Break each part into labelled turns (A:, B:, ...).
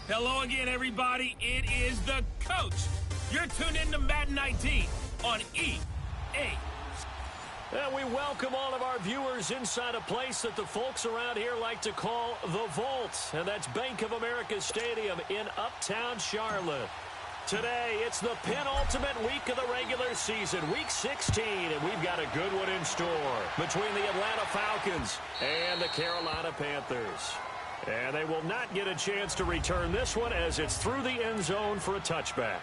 A: Hello again, everybody. It is the coach. You're tuned in to Madden 19 on EA.
B: And we welcome all of our viewers inside a place that the folks around here like to call the Vault. And that's Bank of America Stadium in Uptown Charlotte. Today, it's the penultimate week of the regular season, Week 16, and we've got a good one in store between the Atlanta Falcons and the Carolina Panthers. And they will not get a chance to return this one as it's through the end zone for a touchback.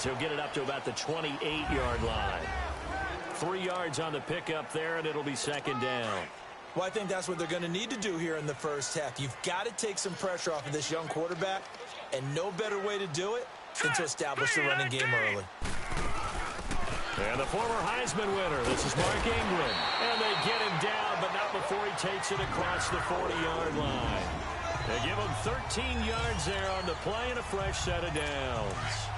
B: He'll get it up to about the 28-yard line. 3 yards on the pickup there, and it'll be second down.
C: Well, I think that's what they're going to need to do here in the first half. You've got to take some pressure off of this young quarterback, and no better way to do it than to establish the running game early.
B: And the former Heisman winner, this is Mark Ingram. And they get him down, but not before he takes it across the 40-yard line. They give him 13 yards there on the play and a fresh set of downs.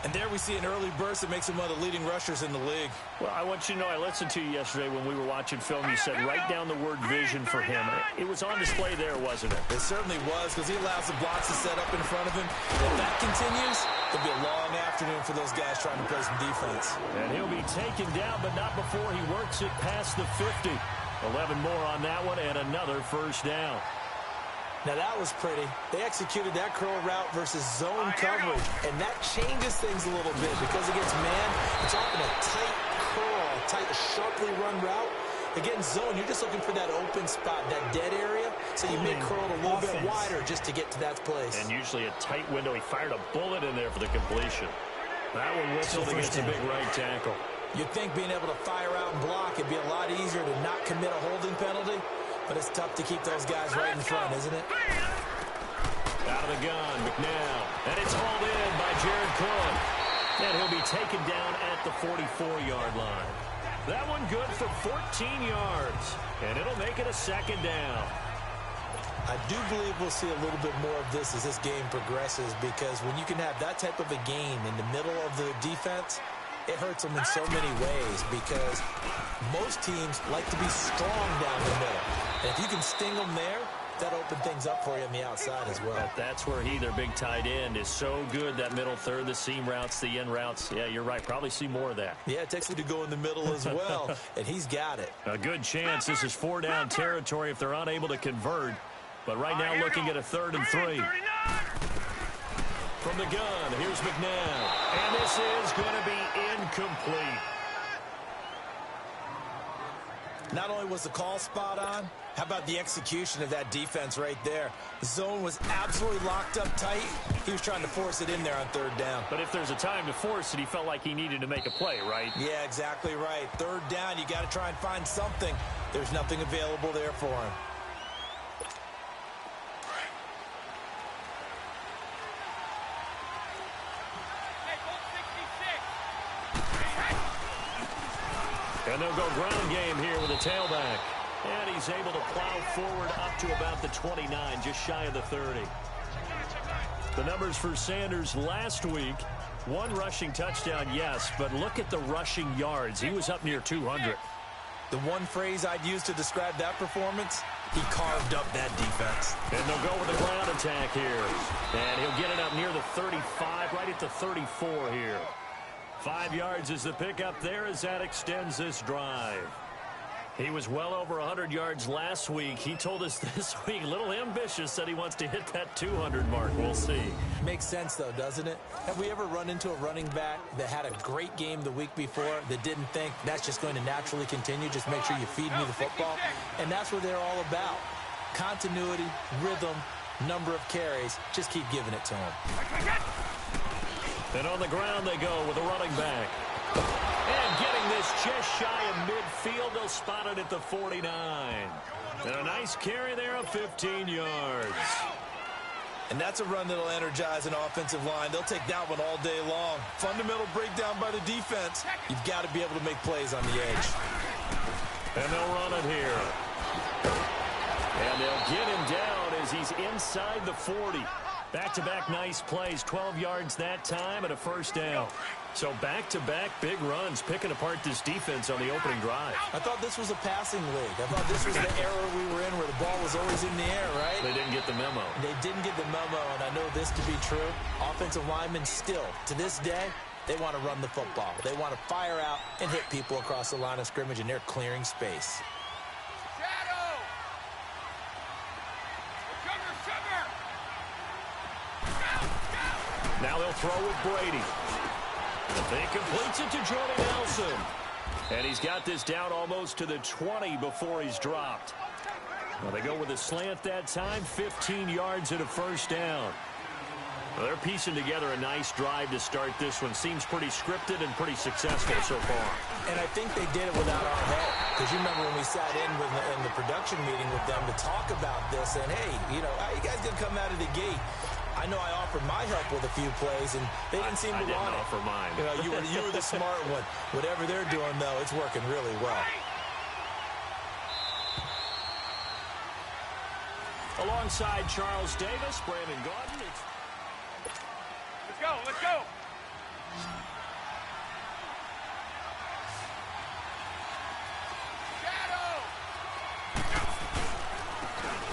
C: And there we see an early burst that makes him one of the leading rushers in the league.
B: Well, I want you to know, I listened to you yesterday when we were watching film. You said write down the word vision for him. It was on display there, wasn't it?
C: It certainly was, because he allows the blocks to set up in front of him. If that continues, it'll be a long afternoon for those guys trying to play some defense.
B: And he'll be taken down, but not before he works it past the 50. 11 more on that one, and another first down.
C: Now, that was pretty. They executed that curl route versus zone coverage, and that changes things a little bit because against man, it's often a tight curl, tight, sharply run route. Against zone, you're just looking for that open spot, that dead area, so you may curl it a little bit wider just to get to that place.
B: And usually a tight window. He fired a bullet in there for the completion. That one whistled against a big right tackle.
C: You'd think being able to fire out and block, it'd be a lot easier to not commit a holding penalty. But it's tough to keep those guys right in front, isn't it?
B: Out of the gun, McNown. And it's hauled in by Jared Cook. And he'll be taken down at the 44-yard line. That one good for 14 yards. And it'll make it a second down.
C: I do believe we'll see a little bit more of this as this game progresses, because when you can have that type of a game in the middle of the defense, it hurts them in so many ways, because most teams like to be strong down the middle. And if you can sting them there, that opens things up for you on the outside as well.
B: That's where their big tight end, is so good, that middle third, the seam routes, the end routes. Yeah, you're right. Probably see more of that.
C: Yeah, it takes him to go in the middle as well, and he's got it.
B: A good chance this is 4-down territory if they're unable to convert. But right now looking at a 3rd and 3. From the gun, here's McNown. And this is going to be incomplete.
C: Not only was the call spot on, how about the execution of that defense right there? The zone was absolutely locked up tight. He was trying to force it in there on 3rd down.
B: But if there's a time to force it, he felt like he needed to make a play, right?
C: Yeah, exactly right. 3rd down, you got to try and find something. There's nothing available there for him.
B: And they'll go ground game here with a tailback. And he's able to plow forward up to about the 29, just shy of the 30. The numbers for Sanders last week, 1 rushing touchdown, yes, but look at the rushing yards. He was up near 200.
C: The one phrase I'd use to describe that performance, he carved up that defense.
B: And they'll go with the ground attack here. And he'll get it up near the 35, right at the 34 here. 5 yards is the pickup there as that extends this drive. He was well over 100 yards last week. He told us this week, a little ambitious, that he wants to hit that 200 mark. We'll see.
C: Makes sense, though, doesn't it? Have we ever run into a running back that had a great game the week before that didn't think that's just going to naturally continue? Just make sure you feed me the football. And that's what they're all about. Continuity, rhythm, number of carries. Just keep giving it to him.
B: And on the ground they go with a running back. And getting this just shy of midfield, they'll spot it at the 49. And a nice carry there of 15 yards.
C: And that's a run that'll energize an offensive line. They'll take that one all day long. Fundamental breakdown by the defense. You've got to be able to make plays on the edge.
B: And they'll run it here. And they'll get him down as he's inside the 40. Back-to-back nice plays, 12 yards that time and a first down. So back-to-back big runs, picking apart this defense on the opening drive.
C: I thought this was a passing league. I thought this was the era we were in where the ball was always in the air, right?
B: They didn't get the memo.
C: They didn't get the memo, and I know this to be true. Offensive linemen still, to this day, they want to run the football. They want to fire out and hit people across the line of scrimmage, and they're clearing space.
B: Now they'll throw with Brady. He completes it to Jordy Nelson. And he's got this down almost to the 20 before he's dropped. Well, they go with a slant that time, 15 yards and a first down. Well, they're piecing together a nice drive to start this one. Seems pretty scripted and pretty successful so far.
C: And I think they did it without our help. Because you remember when we sat in the production meeting with them to talk about this, and hey, you know, how you guys going to come out of the gate? I know I offered my help with a few plays, and they didn't seem to want it.
B: I didn't offer mine.
C: You know, you were the smart one. Whatever they're doing, though, it's working really well.
B: Alongside Charles Davis, Brandon Gordon.
A: Let's go, let's go.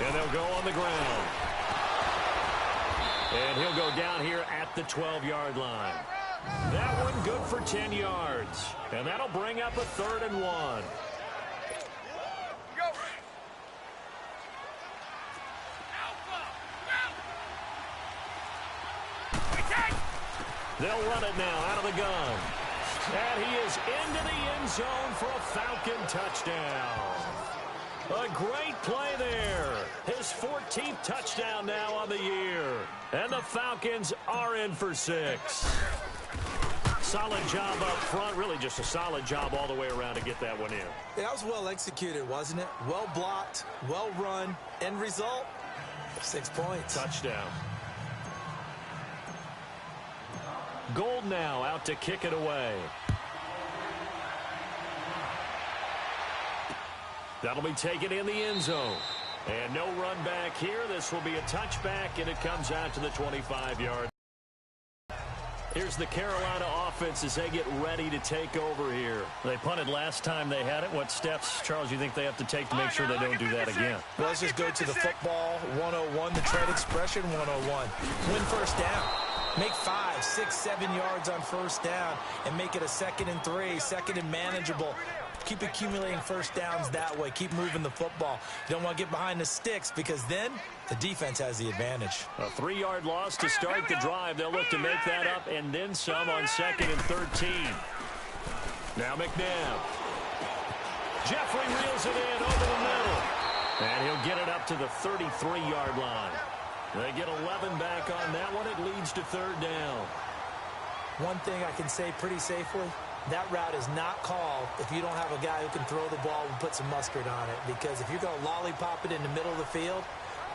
B: And they'll go on the ground. And he'll go down here at the 12-yard line. That one good for 10 yards. And that'll bring up a 3rd and 1.
A: Go.
B: They'll run it now out of the gun. And he is into the end zone for a Falcon touchdown. A great play there. His 14th touchdown now on the year. And the Falcons are in for 6. Solid job up front. Really just a solid job all the way around to get that one in.
C: Yeah, that was well executed, wasn't it? Well blocked, well run. End result, 6 points.
B: Touchdown. Gold now out to kick it away. That'll be taken in the end zone. And no run back here. This will be a touchback, and it comes out to the 25-yard. Here's the Carolina offense as they get ready to take over here. They punted last time they had it. What steps, Charles, you think they have to take to make sure they don't do that again?
C: Well, let's just go to the football 101, the trade expression 101. Win first down. Make 5, 6, 7 yards on first down and make it a 2nd and 3, 2nd and manageable. Keep accumulating first downs that way. Keep moving the football. You don't want to get behind the sticks because then the defense has the advantage.
B: A 3-yard loss to start the drive. They'll look to make that up and then some on 2nd and 13. Now McNabb. Jeffrey reels it in over the middle. And he'll get it up to the 33-yard line. They get 11 back on that one. It leads to 3rd down.
C: One thing I can say pretty safely, that route is not called if you don't have a guy who can throw the ball and put some mustard on it. Because if you're going to lollipop it in the middle of the field,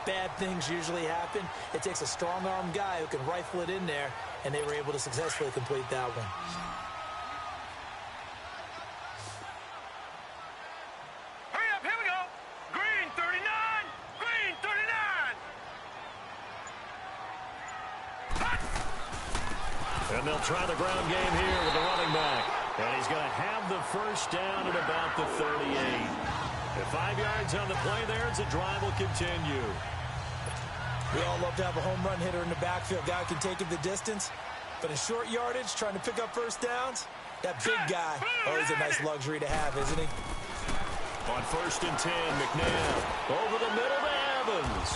C: bad things usually happen. It takes a strong-arm guy who can rifle it in there, and they were able to successfully complete that one.
A: Hurry up, here we go. Green 39, green 39.
B: And they'll try the ground game here with the running back. And he's going to have the first down at about the 38. At 5 yards on the play there, as the drive will continue.
C: We all love to have a home run hitter in the backfield. Guy who can take it the distance. But in short yardage, trying to pick up first downs, that big guy, always a nice luxury to have, isn't he?
B: On 1st and 10, McNabb over the middle to Evans.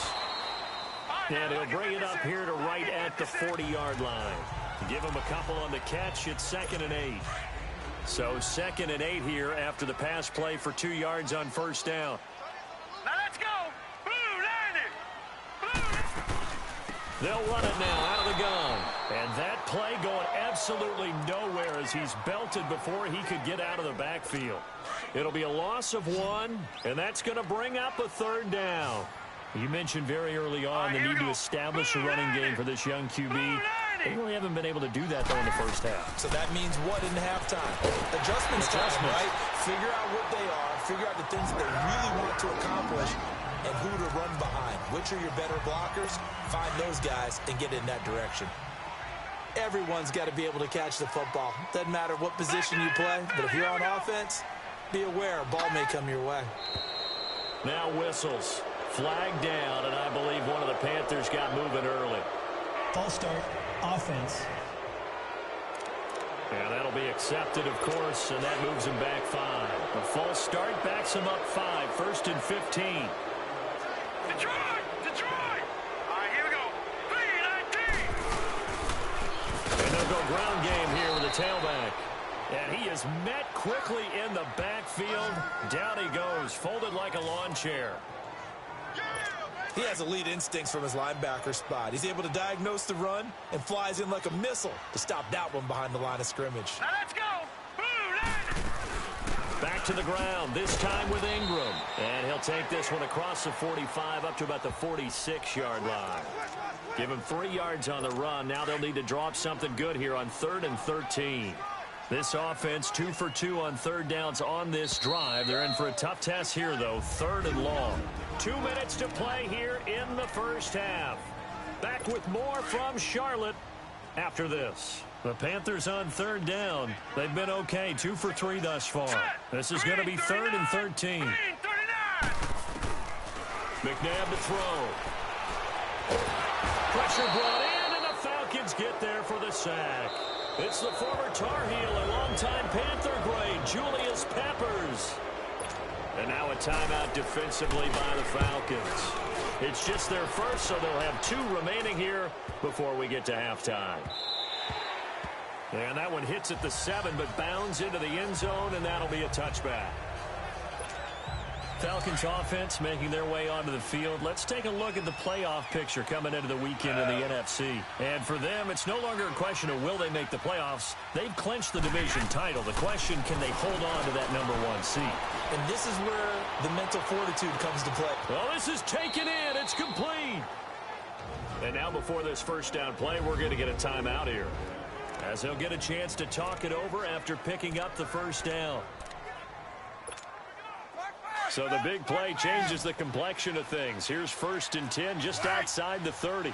B: And he'll bring it up here to right at the 40-yard line. Give him a couple on the catch. It's 2nd and 8. So 2nd and 8 here after the pass play for 2 yards on first down.
A: Now let's go. Blue, line it. Blue.
B: They'll run it now out of the gun. And that play going absolutely nowhere as he's belted before he could get out of the backfield. It'll be a loss of 1, and that's going to bring up a 3rd down. You mentioned very early on the need to establish a running game for this young QB. They really haven't been able to do that, though, in the first half.
C: So that means what in halftime? Adjustments time, right? Figure out what they are. Figure out the things that they really want to accomplish and who to run behind. Which are your better blockers? Find those guys and get in that direction. Everyone's got to be able to catch the football. Doesn't matter what position you play, but if you're on offense, be aware a ball may come your way.
B: Now whistles. Flag down, and I believe one of the Panthers got moving early.
D: False start, offense.
B: Yeah, that'll be accepted, of course, and that moves him back 5. The false start backs him up 5, 1st and 15.
A: Detroit! Detroit! All right, here we go. 3-19.
B: And they'll go ground game here with the tailback. And he is met quickly in the backfield. Down he goes, folded like a lawn chair.
C: He has elite instincts from his linebacker spot. He's able to diagnose the run and flies in like a missile to stop that one behind the line of scrimmage.
A: Now let's go.
B: Back to the ground, this time with Ingram. And he'll take this one across the 45 up to about the 46-yard line. Give him 3 yards on the run. Now they'll need to draw up something good here on 3rd and 13. This offense 2 for 2 on 3rd downs on this drive. They're in for a tough test here, though, 3rd and long. 2 minutes to play here in the first half. Back with more from Charlotte after this. The Panthers on 3rd down. They've been okay, 2 for 3 thus far. This is going to be 3rd and 13. McNabb to throw. Pressure brought in, and the Falcons get there for the sack. It's the former Tar Heel and longtime Panther great, Julius Peppers. And now a timeout defensively by the Falcons. It's just their first, so they'll have 2 remaining here before we get to halftime. And that one hits at the 7, but bounds into the end zone, and that'll be a touchback. Falcons offense making their way onto the field. Let's take a look at the playoff picture coming into the weekend in the NFC. And for them, it's no longer a question of will they make the playoffs. They've clinched the division title. The question, can they hold on to that #1 seed?
C: And this is where the mental fortitude comes to play.
B: Well, this is taken in. It's complete. And now before this first down play, we're going to get a timeout here, as they'll get a chance to talk it over after picking up the first down. So the big play changes the complexion of things. Here's 1st and 10 just outside the 30.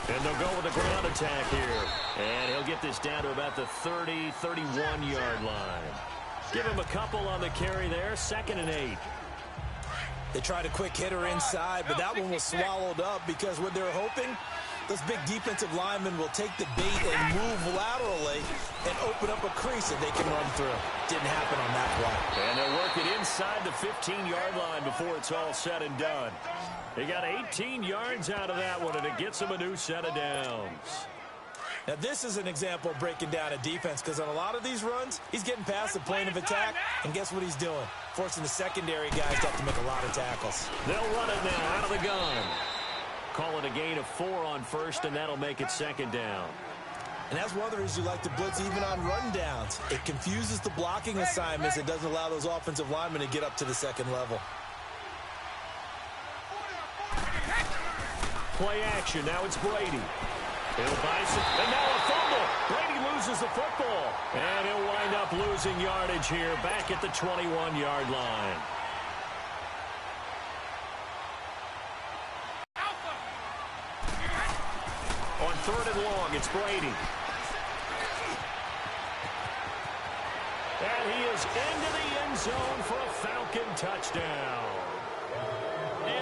B: And they'll go with a ground attack here. And he'll get this down to about the 30, 31-yard line. Give him a couple on the carry there. 2nd and 8.
C: They tried a quick hitter inside, but that one was swallowed up because what they're hoping, those big defensive linemen will take the bait and move laterally and open up a crease that they can run through. Didn't happen on that play.
B: And they'll work it inside the 15-yard line before it's all said and done. They got 18 yards out of that one, and it gets them a new set of downs.
C: Now, this is an example of breaking down a defense, because on a lot of these runs, he's getting past the plane of attack, and guess what he's doing? Forcing the secondary guys to have to make a lot of tackles.
B: They'll run it now out of the gun. Call it a gain of 4 on 1st, and that'll make it 2nd down.
C: And that's one of the reasons you like to blitz even on run downs. It confuses the blocking assignments. It doesn't allow those offensive linemen to get up to the 2nd level.
B: Play action. Now it's Brady. He'll buy some, and now a fumble. Brady loses the football. And he'll wind up losing yardage here back at the 21-yard line. On 3rd and long, it's Brady. And he is into the end zone for a Falcon touchdown.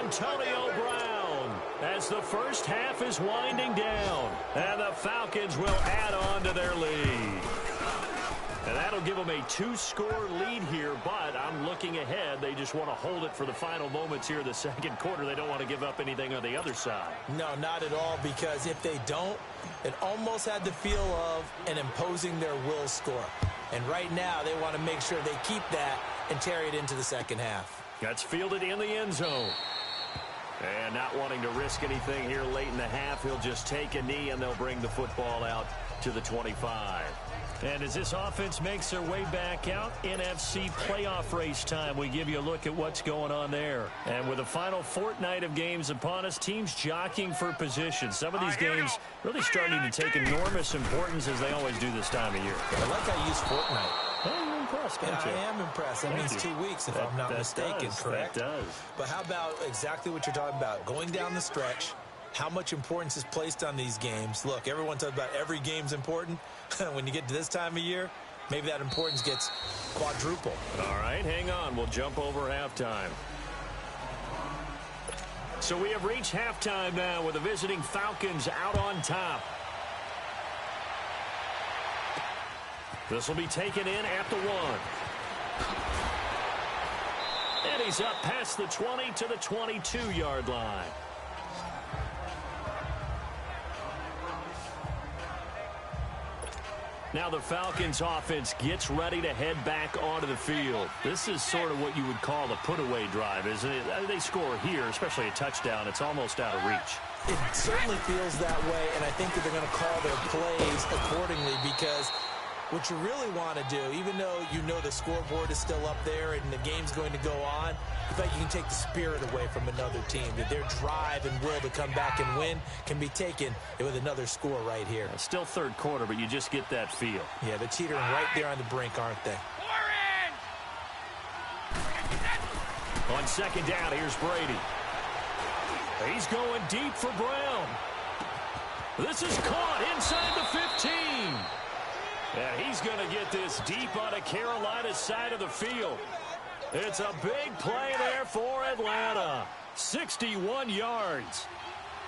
B: Antonio Brown, as the first half is winding down, and the Falcons will add on to their lead. And that'll give them a 2-score lead here, but I'm looking ahead. They just want to hold it for the final moments here in the 2nd quarter. They don't want to give up anything on the other side.
C: No, not at all, because if they don't, it almost had the feel of an imposing their will score. And right now, they want to make sure they keep that and carry it into the 2nd half.
B: That's fielded in the end zone. And not wanting to risk anything here late in the half, he'll just take a knee, and they'll bring the football out to the 25. And as this offense makes their way back out, NFC playoff race time, we give you a look at what's going on there. And with the final fortnight of games upon us, teams jockeying for position. Some of these games really starting to take enormous importance as they always do this time of year.
C: I like how you use fortnight.
B: Hey, you're impressed, don't you?
C: I am impressed. That means 2 weeks, if I'm not mistaken, correct?
B: That does.
C: But how about exactly what you're talking about? Going down the stretch, how much importance is placed on these games. Look, everyone talks about every game's important. When you get to this time of year, maybe that importance gets quadruple.
B: All right, hang on. We'll jump over halftime. So we have reached halftime now with the visiting Falcons out on top. This will be taken in at the 1. And he's up past the 20 to the 22-yard line. Now the Falcons offense gets ready to head back onto the field. This is sort of what you would call the put-away drive, isn't it? They score here, especially a touchdown. It's almost out of reach.
C: It certainly feels that way, and I think that they're going to call their plays accordingly because what you really want to do, even though you know the scoreboard is still up there and the game's going to go on, in fact, you can take the spirit away from another team. That their drive and will to come back and win can be taken with another score right here.
B: It's still third quarter, but you just get that feel.
C: Yeah, they're teetering right there on the brink, aren't they?
B: On second down, here's Brady. He's going deep for Brown. This is caught inside the 15. And he's going to get this deep on the Carolina side of the field. It's a big play there for Atlanta. 61 yards.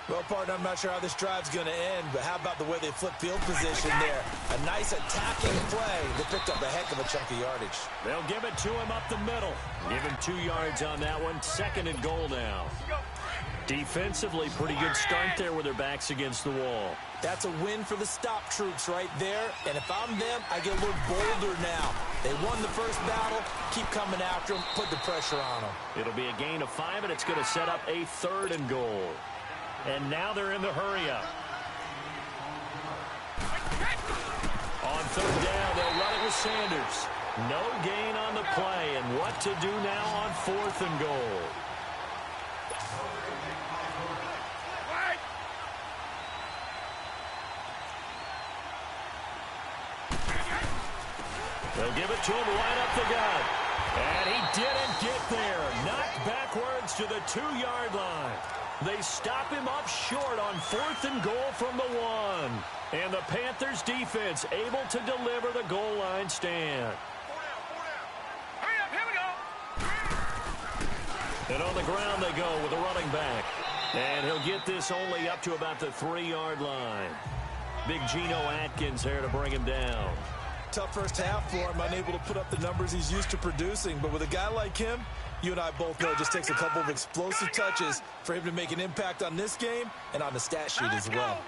C: Well, partner, I'm not sure how this drive's going to end, but how about the way they flip field position there? A nice attacking play. They picked up a heck of a chunk of yardage.
B: They'll give it to him up the middle. Give him 2 yards on that one. Second and goal now. Defensively, pretty good start there with their backs against the wall.
C: That's a win for the stop troops right there. And if I'm them, I get a little bolder now. They won the first battle. Keep coming after them. Put the pressure on them.
B: It'll be a gain of 5, and it's going to set up a third and goal. And now they're in the hurry-up. On third down, they'll run it with Sanders. No gain on the play, and what to do now on fourth and goal. They'll give it to him right up the gut. And he didn't get there. Knocked backwards to the 2-yard line. They stop him up short on fourth and goal from the 1. And the Panthers defense able to deliver the goal line stand.
A: Hurry up, here we go.
B: And on the ground they go with a running back. And he'll get this only up to about the 3-yard line. Big Geno Atkins there to bring him down.
C: Tough first half for him, unable to put up the numbers he's used to producing. But with a guy like him, you and I both know it just takes a couple of explosive touches for him to make an impact on this game and on the stat sheet as well.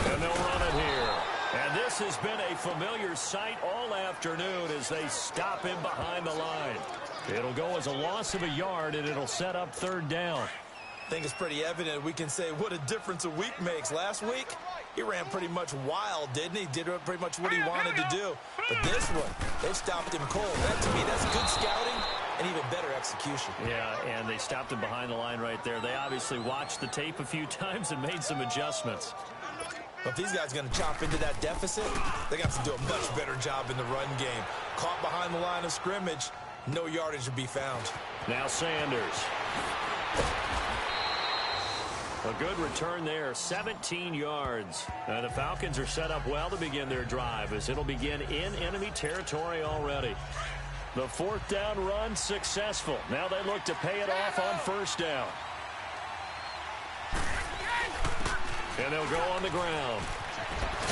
B: And they'll run it here. And this has been a familiar sight all afternoon as they stop him behind the line. It'll go as a loss of a yard, and it'll set up third down.
C: I think it's pretty evident. We can say what a difference a week makes. Last week, he ran pretty much wild, didn't he? Did pretty much what he wanted to do. But this one, they stopped him cold. That, to me, that's good scouting and even better execution.
B: Yeah, and they stopped him behind the line right there. They obviously watched the tape a few times and made some adjustments.
C: But if these guys are going to chop into that deficit, they got to do a much better job in the run game. Caught behind the line of scrimmage, no yardage to be found.
B: Now Sanders. A good return there, 17 yards. And the Falcons are set up well to begin their drive as it'll begin in enemy territory already. The fourth down run successful. Now they look to pay it off on first down. And they'll go on the ground.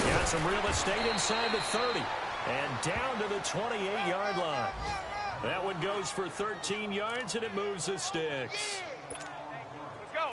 B: Got some real estate inside the 30. And down to the 28-yard line. That one goes for 13 yards, and it moves the sticks.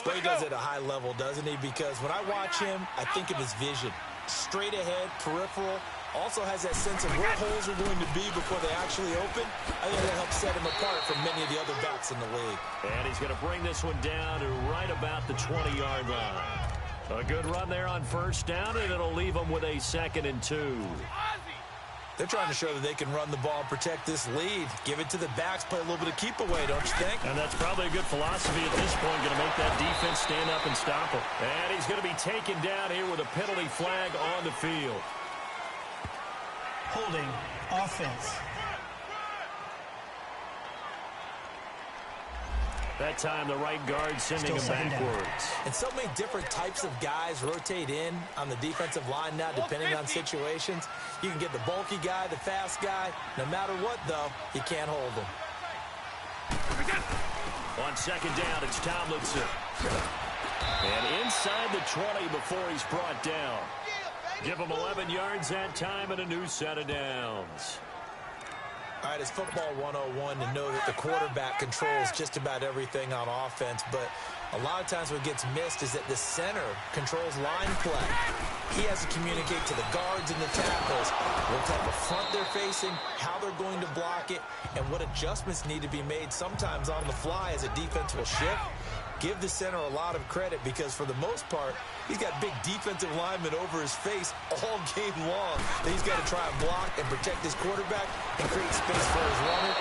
C: Well, he does it at a high level, doesn't he? Because when I watch him, I think of his vision. Straight ahead, peripheral. Also has that sense of where holes are going to be before they actually open. I think that helps set him apart from many of the other backs in the league.
B: And he's going to bring this one down to right about the 20-yard line. A good run there on first down, and it'll leave them with a 2nd and 2.
C: They're trying to show that they can run the ball and protect this lead. Give it to the backs, play a little bit of keep away, don't you think?
B: And that's probably a good philosophy at this point, going to make that defense stand up and stop him. And he's going to be taken down here with a penalty flag on the field.
D: Holding offense.
B: That time, the right guard sending him backwards.
C: And so many different types of guys rotate in on the defensive line now, depending on situations. You can get the bulky guy, the fast guy. No matter what, though, you can't hold him.
B: On 2nd down, it's Tomlinson. And inside the 20 before he's brought down. Give him 11 yards that time and a new set of downs.
C: All right, it's football 101 to know that the quarterback controls just about everything on offense, but a lot of times what gets missed is that the center controls line play. He has to communicate to the guards and the tackles what type of front they're facing, how they're going to block it, and what adjustments need to be made sometimes on the fly as a defense will shift. Give the center a lot of credit because for the most part, he's got big defensive linemen over his face all game long that he's got to try and block and protect his quarterback and create space for his runner.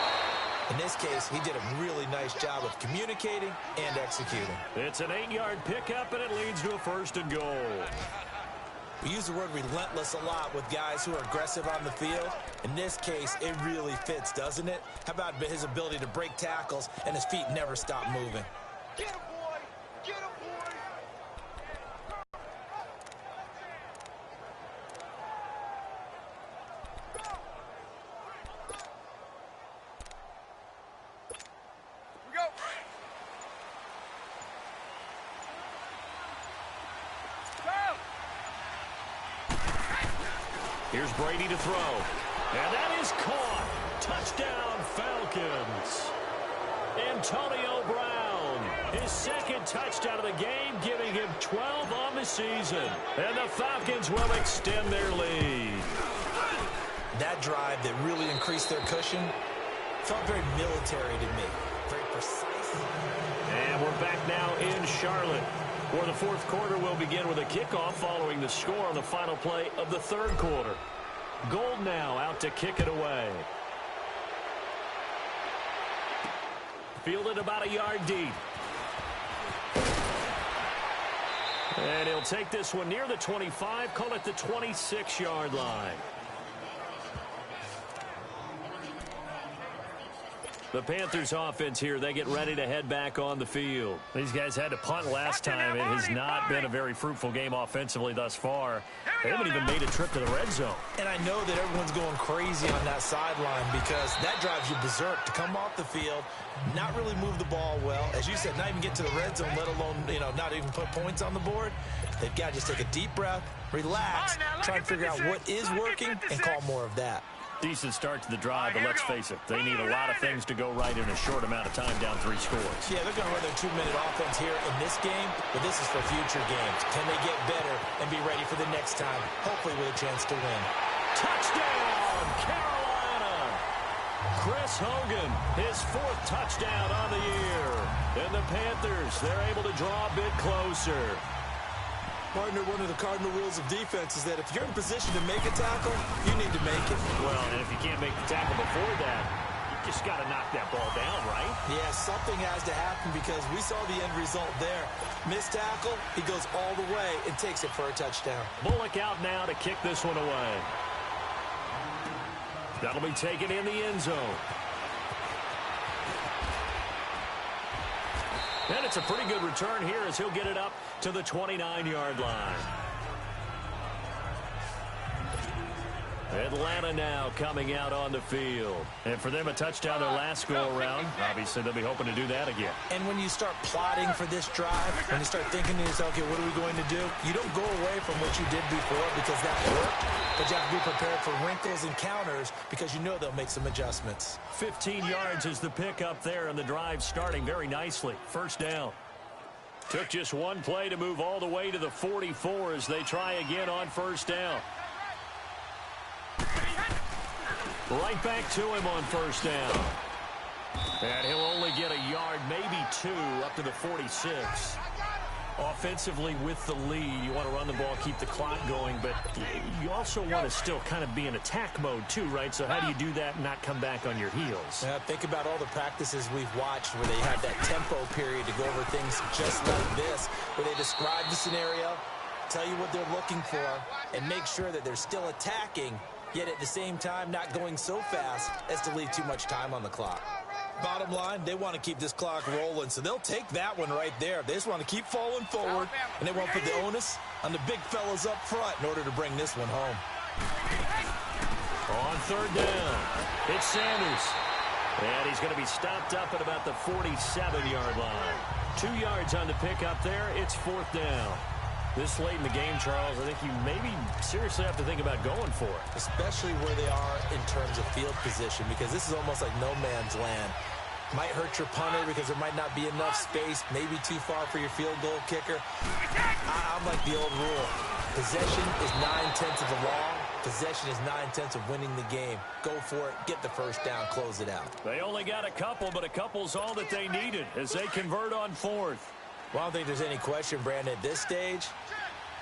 C: In this case, he did a really nice job of communicating and executing.
B: It's an 8-yard pickup, and it leads to a 1st and goal.
C: We use the word relentless a lot with guys who are aggressive on the field. In this case, it really fits, doesn't it? How about his ability to break tackles and his feet never stop moving?
E: Get him, boy! Get him, boy! We go! Go!
B: Here's Brady to throw. And that is caught. Touchdown, Falcons. Antonio Brown, his 2nd touchdown of the game, giving him 12 on the season. And the Falcons will extend their lead.
C: That drive that really increased their cushion felt very military to me. Very precise.
B: And we're back now in Charlotte, where the 4th quarter will begin with a kickoff following the score on the final play of the 3rd quarter. Gold now out to kick it away. Fielded about a yard deep. And he'll take this one near the 25, call it the 26-yard line. The Panthers offense here, they get ready to head back on the field. These guys had to punt last time. It has not been a very fruitful game offensively thus far. They haven't even made a trip to the red zone.
C: And I know that everyone's going crazy on that sideline because that drives you berserk to come off the field, not really move the ball well. As you said, not even get to the red zone, let alone, not even put points on the board. They've got to just take a deep breath, relax, try and figure out what is working, and call more of that.
B: Decent start to the drive, but let's face it, they need a lot of things to go right in a short amount of time, down 3 scores.
C: Yeah, they're going to run their 2-minute offense here in this game, but this is for future games. Can they get better and be ready for the next time, hopefully with a chance to win?
B: Touchdown, Carolina! Chris Hogan, his 4th touchdown on the year. And the Panthers, they're able to draw a bit closer.
C: Partner, one of the cardinal rules of defense is that if you're in position to make a tackle, you need to make it.
B: Well, and if you can't make the tackle before that, you just got to knock that ball down, right?
C: Yeah, something has to happen because we saw the end result there. Missed tackle, he goes all the way and takes it for a touchdown.
B: Bullock out now to kick this one away. That'll be taken in the end zone. And it's a pretty good return here as he'll get it up to the 29-yard line. Atlanta now coming out on the field. And for them, a touchdown their last go-around. Obviously, they'll be hoping to do that again.
C: And when you start plotting for this drive, when you start thinking to yourself, okay, what are we going to do? You don't go away from what you did before because that worked, but you have to be prepared for wrinkles and counters because you know they'll make some adjustments.
B: 15 yards is the pickup there, and the drive starting very nicely. 1st down. Took just one play to move all the way to the 44 as they try again on 1st down. Right back to him on 1st down. And he'll only get a yard, maybe 2, up to the 46. Offensively with the lead, you want to run the ball, keep the clock going, but you also want to still kind of be in attack mode too, right? So how do you do that and not come back on your heels?
C: Yeah, think about all the practices we've watched where they have that tempo period to go over things just like this, where they describe the scenario, tell you what they're looking for, and make sure that they're still attacking, yet at the same time not going so fast as to leave too much time on the clock. Bottom line, they want to keep this clock rolling, so they'll take that one right there. They just want to keep falling forward, and they won't put the onus on the big fellas up front in order to bring this one home.
B: On third down, it's Sanders. And he's going to be stopped up at about the 47-yard line. 2 yards on the pick up there. It's fourth down. This late in the game, Charles, I think you maybe seriously have to think about going for it.
C: Especially where they are in terms of field position, because this is almost like no man's land. Might hurt your punter because there might not be enough space, maybe too far for your field goal kicker. I'm like the old rule. Possession is 9/10 of the law. Possession is 9/10 of winning the game. Go for it, get the first down, close it out.
B: They only got a couple, but a couple's all that they needed as they convert on fourth.
C: Well, I don't think there's any question, Brandon, at this stage.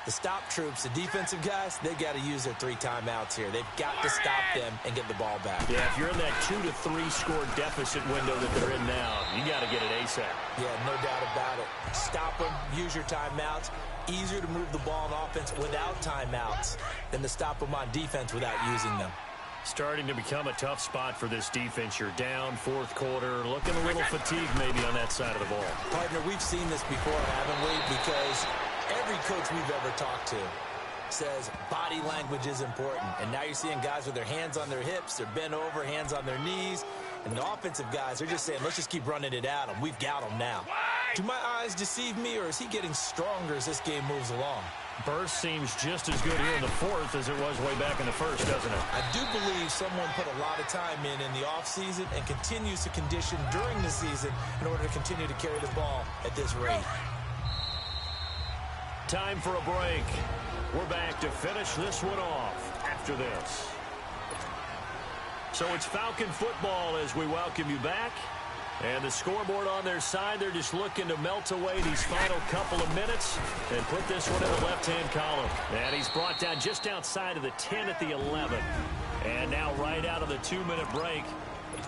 C: The stop troops, the defensive guys, they got to use their 3 timeouts here. They've got to stop them and get the ball back.
B: Yeah, if you're in that 2 to 3 score deficit window that they're in now, you got to get it ASAP.
C: Yeah, no doubt about it. Stop them, use your timeouts. Easier to move the ball on offense without timeouts than to stop them on defense without using them.
B: Starting to become a tough spot for this defense. You're down fourth quarter, looking a little fatigued maybe on that side of the ball.
C: Partner, we've seen this before, haven't we? Because every coach we've ever talked to says body language is important. And now you're seeing guys with their hands on their hips, they're bent over, hands on their knees. And the offensive guys are just saying, let's just keep running it at them. We've got them now. Do my eyes deceive me, or is he getting stronger as this game moves along?
B: Burst seems just as good here in the fourth as it was way back in the first, doesn't it?
C: I do believe someone put a lot of time in the offseason and continues to condition during the season in order to continue to carry the ball at this rate.
B: Time for a break. We're back to finish this one off after this. So it's Falcon football as we welcome you back. And the scoreboard on their side, they're just looking to melt away these final couple of minutes and put this one in the left-hand column. And he's brought down just outside of the 10 at the 11. And now right out of the 2-minute break,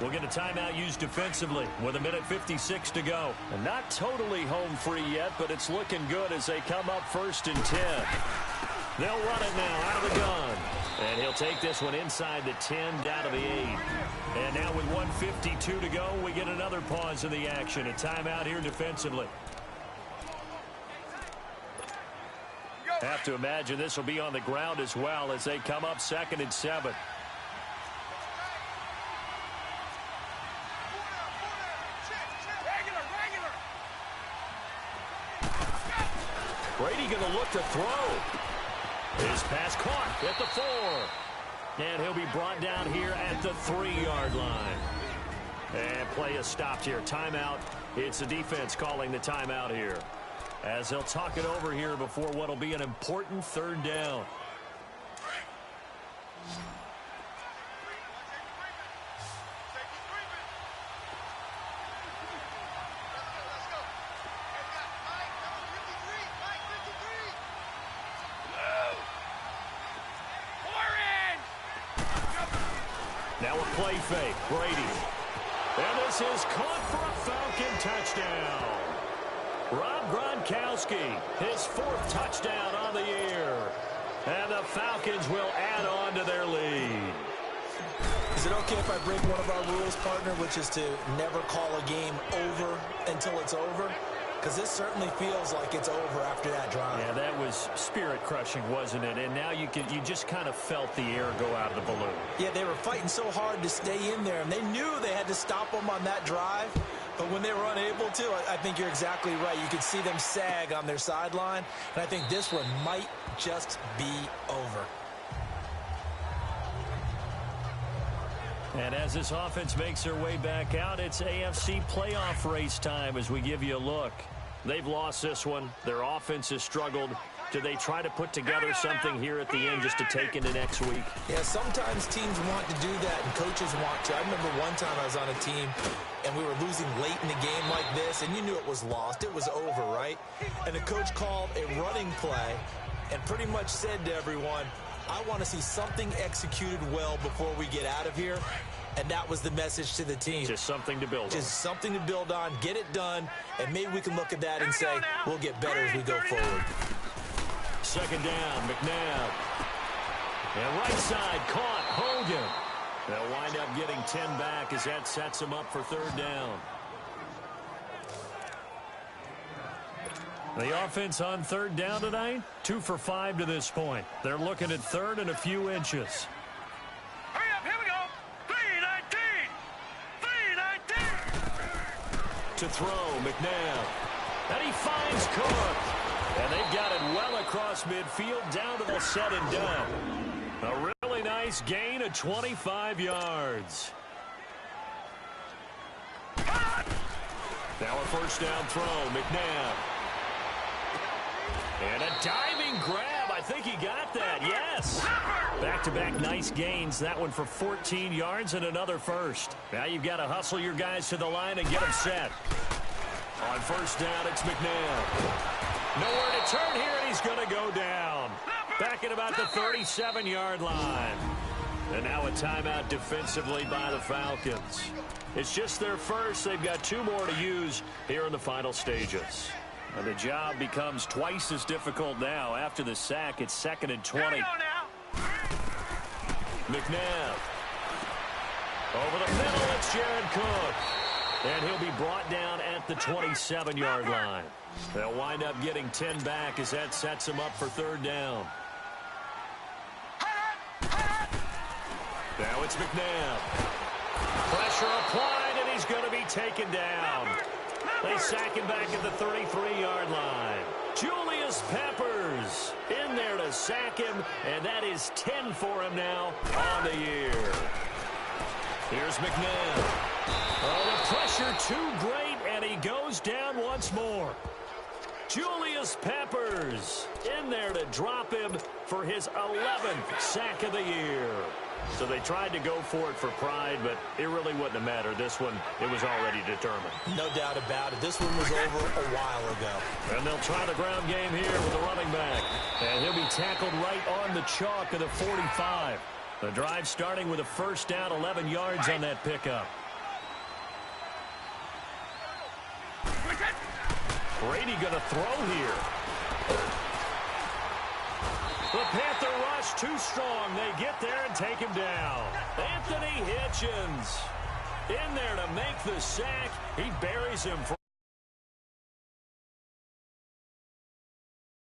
B: we'll get a timeout used defensively with 1:56 to go. And not totally home free yet, but it's looking good as they come up 1st and 10. They'll run it now out of the gun. And he'll take this one inside the 10 down to the 8. And now with 1:52 to go, we get another pause in the action. A timeout here defensively. Have to imagine this will be on the ground as well as they come up 2nd and 7. Brady going to look to throw. His pass caught at the 4. And he'll be brought down here at the 3-yard line. And play is stopped here. Timeout. It's the defense calling the timeout here, as they'll talk it over here before what will be an important 3rd down. Now a play fake. Brady. And this is caught for a Falcon touchdown. Rob Gronkowski, his 4th touchdown on the year. And the Falcons will add on to their lead.
C: Is it okay if I break one of our rules, partner, which is to never call a game over until it's over? Because this certainly feels like it's over after that drive.
B: Yeah, that was spirit-crushing, wasn't it? And now you just kind of felt the air go out of the balloon.
C: Yeah, they were fighting so hard to stay in there, and they knew they had to stop them on that drive. But when they were unable to, I think you're exactly right. You could see them sag on their sideline, and I think this one might just be over.
B: And as this offense makes their way back out, it's AFC playoff race time as we give you a look. They've lost this one. Their offense has struggled. Do they try to put together something here at the end just to take into next week?
C: Yeah, sometimes teams want to do that, and coaches want to. I remember one time I was on a team, and we were losing late in the game like this, and you knew it was lost. It was over, right? And the coach called a running play and pretty much said to everyone, I want to see something executed well before we get out of here. And that was the message to the team.
B: Just something to build on.
C: Just something to build on, get it done, and maybe we can look at that and say, we'll get better as we go forward.
B: Second down, McNabb. And right side, caught, Hogan. They'll wind up getting 10 back as that sets them up for third down. The offense on third down tonight, 2 for 5 to this point. They're looking at third and a few inches.
E: Hurry up, here we go. 3-19. 3-19.
B: To throw, McNabb. And he finds Cook. And they've got it well across midfield down to the set and done. A really nice gain of 25 yards. Now a first down throw, McNabb. And a diving grab. I think he got that. Yes. Back-to-back nice gains. That one for 14 yards and another first. Now you've got to hustle your guys to the line and get them set. On first down, it's McNabb. Nowhere to turn here, and he's going to go down. Back at about the 37-yard line. And now a timeout defensively by the Falcons. It's just their first. They've got 2 more to use here in the final stages. And the job becomes twice as difficult now. After the sack, it's 2nd and 20. McNabb. Over the middle, it's Jared Cook. And he'll be brought down at the 27-yard line. They'll wind up getting 10 back as that sets them up for third down. Now it's McNabb. Pressure applied, and he's going to be taken down. They sack him back at the 33-yard line. Julius Peppers in there to sack him, and that is 10 for him now on the year. Here's McNabb. Oh, the pressure too great, and he goes down once more. Julius Peppers in there to drop him for his 11th sack of the year. So they tried to go for it for pride, but it really wouldn't have mattered. This one, it was already determined.
C: No doubt about it. This one was over a while ago.
B: And they'll try the ground game here with the running back. And he'll be tackled right on the chalk of the 45. The drive starting with a first down, 11 yards on that pickup. Brady going to throw here. The Panther rush too strong. They get there and take him down. Anthony Hitchens in there to make the sack. He buries him for